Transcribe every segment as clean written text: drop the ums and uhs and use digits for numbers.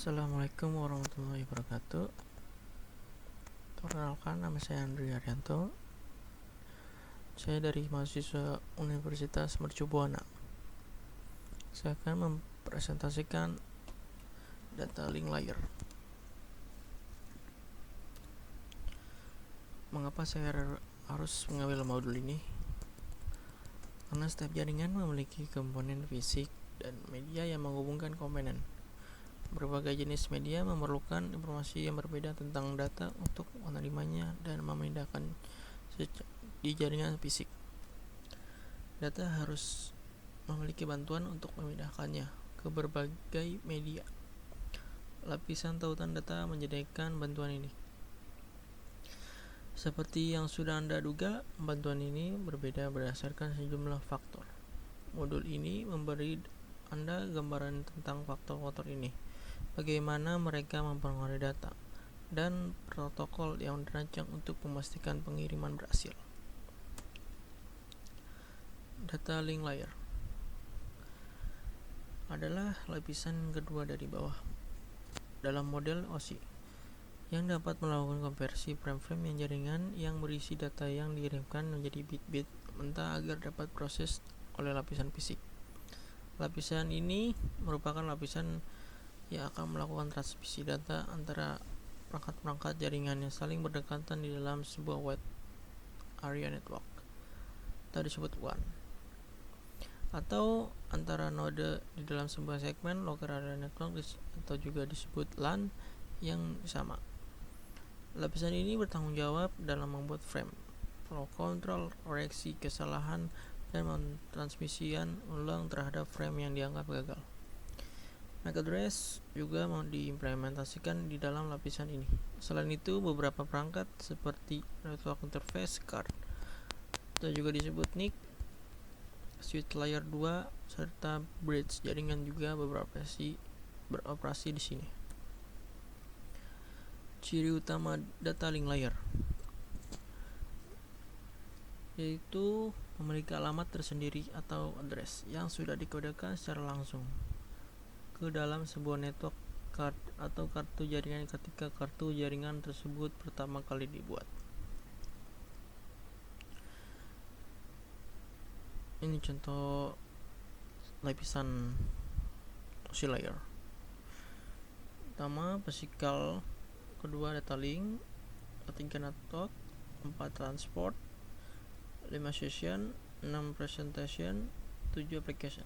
Assalamualaikum warahmatullahi wabarakatuh. Perkenalkan, nama saya Andri Arianto. Saya dari mahasiswa Universitas Mercu Buana. Saya akan mempresentasikan data link layer. Mengapa saya harus mengambil modul ini? Karena setiap jaringan memiliki komponen fisik dan media yang menghubungkan komponen. Berbagai jenis media memerlukan informasi yang berbeda tentang data untuk menerimanya dan memindahkan di jaringan fisik. Data harus memiliki bantuan untuk memindahkannya ke berbagai media. Lapisan tautan data menyediakan bantuan ini. Seperti yang sudah Anda duga, bantuan ini berbeda berdasarkan sejumlah faktor. Modul ini memberi Anda gambaran tentang faktor-faktor ini, bagaimana mereka mempengaruhi data, dan protokol yang dirancang untuk memastikan pengiriman berhasil. Data link layer adalah lapisan kedua dari bawah dalam model OSI yang dapat melakukan konversi frame-frame yang jaringan yang berisi data yang dikirimkan menjadi bit-bit mentah agar dapat proses oleh lapisan fisik. Lapisan ini merupakan lapisan yang akan melakukan transmisi data antara perangkat-perangkat jaringan yang saling berdekatan di dalam sebuah wide area network atau disebut WAN, atau antara node di dalam sebuah segmen local area network atau juga disebut LAN yang sama. Lapisan ini bertanggung jawab dalam membuat frame, flow control, koreksi kesalahan, dan transmisian ulang terhadap frame yang dianggap gagal. MAC address juga mau diimplementasikan di dalam lapisan ini. Selain itu, beberapa perangkat seperti network interface card atau juga disebut NIC, switch layer 2 serta bridge jaringan juga beroperasi di sini. Ciri utama data link layer yaitu memiliki alamat tersendiri atau address yang sudah dikodekan secara langsung ke dalam sebuah network card atau kartu jaringan ketika kartu jaringan tersebut pertama kali dibuat. Ini contoh lapisan OSI layer. Pertama, physical, kedua data link, ketiga network, 4 transport, 5 session, 6 presentation, 7 application.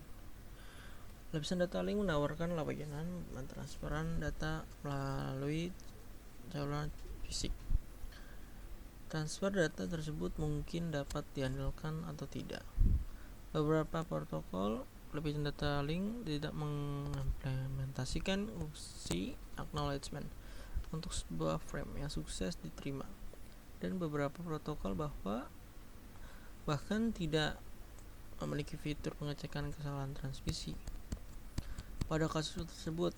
Lapisan data link menawarkan layanan mentransferan data melalui saluran fisik. Transfer data tersebut mungkin dapat diandalkan atau tidak. Beberapa protokol lapisan data link tidak mengimplementasikan fungsi acknowledgement untuk sebuah frame yang sukses diterima, dan beberapa protokol bahkan tidak memiliki fitur pengecekan kesalahan transmisi. Pada kasus tersebut,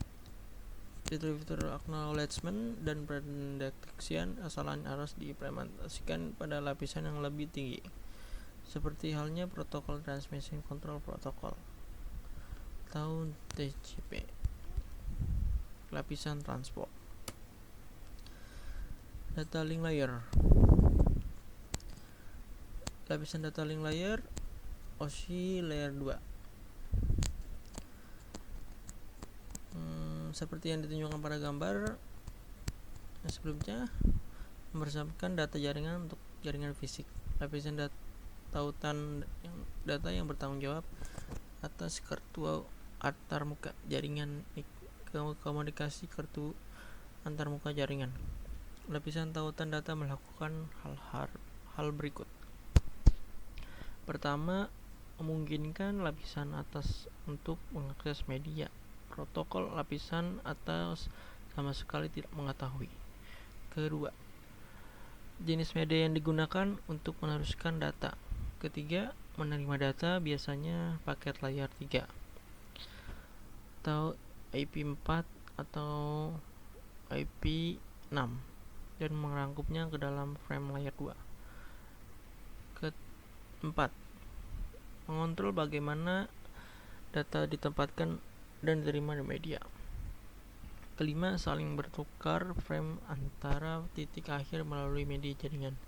fitur-fitur acknowledgement dan pendeteksian kesalahan harus diimplementasikan pada lapisan yang lebih tinggi, seperti halnya protokol Transmission Control Protocol atau TCP. Lapisan transport. Data link layer. Lapisan data link layer OSI layer 2. Seperti yang ditunjukkan pada gambar sebelumnya, mempersamakan data jaringan untuk jaringan fisik. Lapisan tautan data yang bertanggung jawab atas kartu antarmuka jaringan komunikasi kartu antarmuka jaringan. Lapisan tautan data melakukan hal berikut. Pertama, memungkinkan lapisan atas untuk mengakses media. Protokol lapisan atas sama sekali tidak mengetahui. Kedua, jenis media yang digunakan untuk meneruskan data. Ketiga, menerima data biasanya paket layer 3 atau IP4 atau IP6 dan merangkumnya ke dalam frame layer 2. Keempat, mengontrol bagaimana data ditempatkan dan diterima di media. Kelima, saling bertukar frame antara titik akhir melalui media jaringan.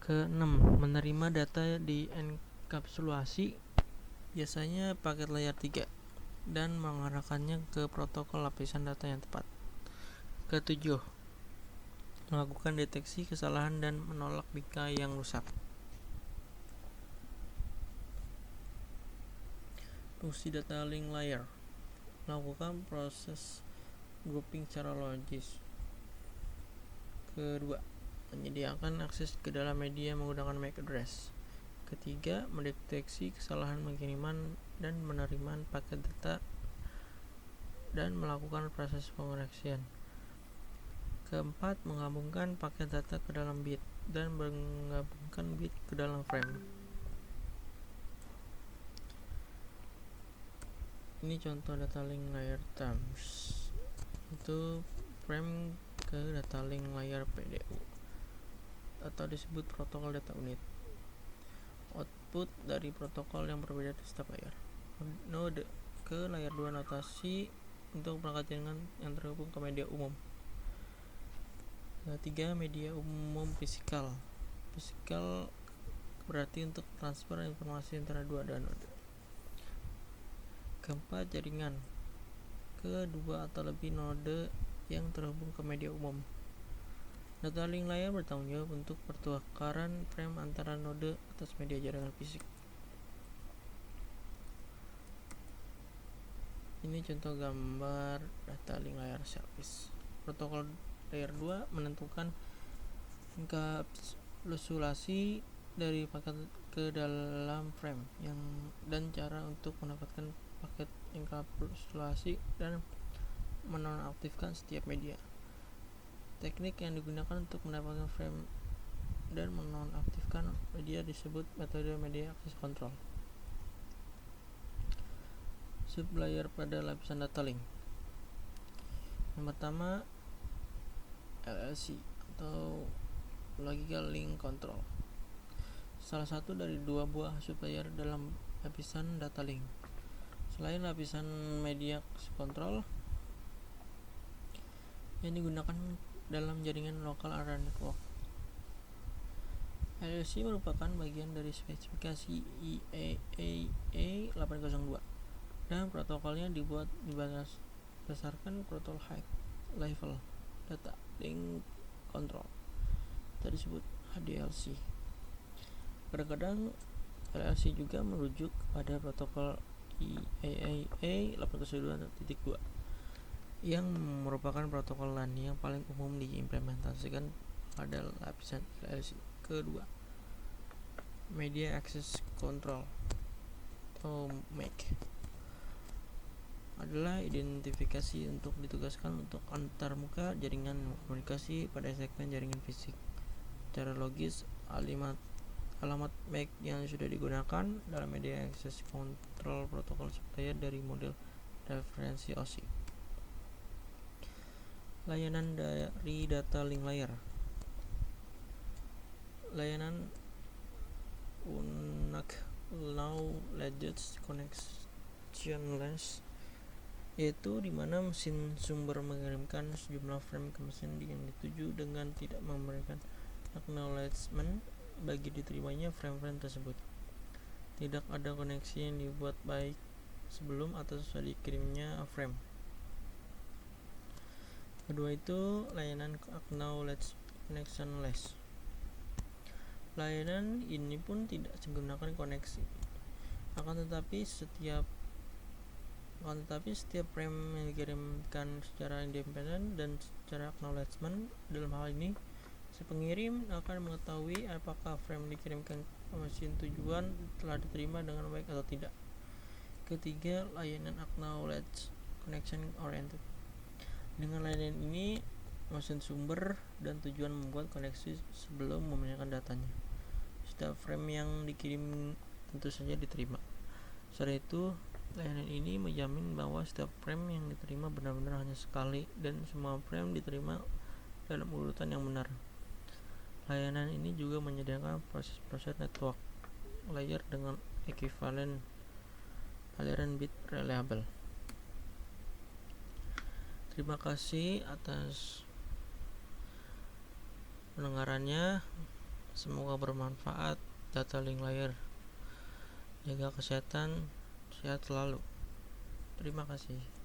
Keenam, menerima data di enkapsulasi, biasanya paket layer 3, dan mengarahkannya ke protokol lapisan data yang tepat. Ketujuh, melakukan deteksi kesalahan dan menolak bingkai yang rusak. Fungsi data link layer, melakukan proses grouping secara logis. Kedua, menyediakan akses ke dalam media menggunakan MAC address. Ketiga, mendeteksi kesalahan pengiriman dan penerimaan paket data dan melakukan proses pengoreksian. Keempat, menggabungkan paket data ke dalam bit dan menggabungkan bit ke dalam frame. Ini contoh data link layer terms. Itu frame ke data link layer PDU atau disebut protokol data unit. Output dari protokol yang berbeda di setiap layer. Node ke layer 2, notasi untuk perangkat jaringan yang terhubung ke media umum. Ketiga, media umum fisikal. Fisikal berarti untuk transfer informasi antara dua node. Keempat, jaringan ke 2 atau lebih node yang terhubung ke media umum. Data link layer bertanggung jawab untuk pertukaran frame antara node atas media jaringan fisik. Ini contoh gambar data link layer service. Protokol layer 2 menentukan enkapsulasi dari paket ke dalam frame dan cara untuk mendapatkan paket enkapsulasi dan menonaktifkan setiap media. Teknik yang digunakan untuk mendapatkan frame dan menonaktifkan media disebut metode media access control. Sublayer pada lapisan data link. Yang pertama, LLC atau Logical Link Control, salah satu dari 2 buah sublayer dalam lapisan data link. Selain lapisan media control yang digunakan dalam jaringan lokal area network, LLC merupakan bagian dari spesifikasi IEEE 802 dan protokolnya dibuat berdasarkan protokol High Level Data Link Control atau disebut HDLC. Kadang-kadang LLC juga merujuk pada protokol IEEE 802.2 yang merupakan protokol LAN yang paling umum diimplementasikan pada lapisan LLC. Kedua, Media Access Control atau MAC adalah identifikasi untuk ditugaskan untuk antarmuka jaringan komunikasi pada segmen jaringan fisik. Secara logis, alamat MAC yang sudah digunakan dalam media access control protokol supplier dari model referensi OSI. Layanan dari data link layer. Layanan Unacknowledged Connectionless, yaitu di mana mesin sumber mengirimkan sejumlah frame ke mesin yang dituju dengan tidak memberikan acknowledgement bagi diterimanya frame-frame tersebut. Tidak ada koneksi yang dibuat baik sebelum atau sesudah dikirimnya frame. Kedua itu layanan Acknowledged Connectionless. Layanan ini pun tidak menggunakan koneksi. Akan tetapi setiap frame yang dikirimkan secara independen dan secara acknowledgement. Dalam hal ini, si pengirim akan mengetahui apakah frame dikirimkan ke mesin tujuan telah diterima dengan baik atau tidak. Ketiga, layanan Acknowledged Connection Oriented. Dengan layanan ini, mesin sumber dan tujuan membuat koneksi sebelum memindahkan datanya. Setiap frame yang dikirim tentu saja diterima. Setelah itu, layanan ini menjamin bahwa setiap frame yang diterima benar-benar hanya sekali dan semua frame diterima dalam urutan yang benar. Layanan ini juga menyediakan proses network layer dengan ekuivalen aliran bit reliable. Terima kasih atas pendengarannya, semoga bermanfaat. Data link layer, jaga kesehatan, sehat selalu. Terima kasih.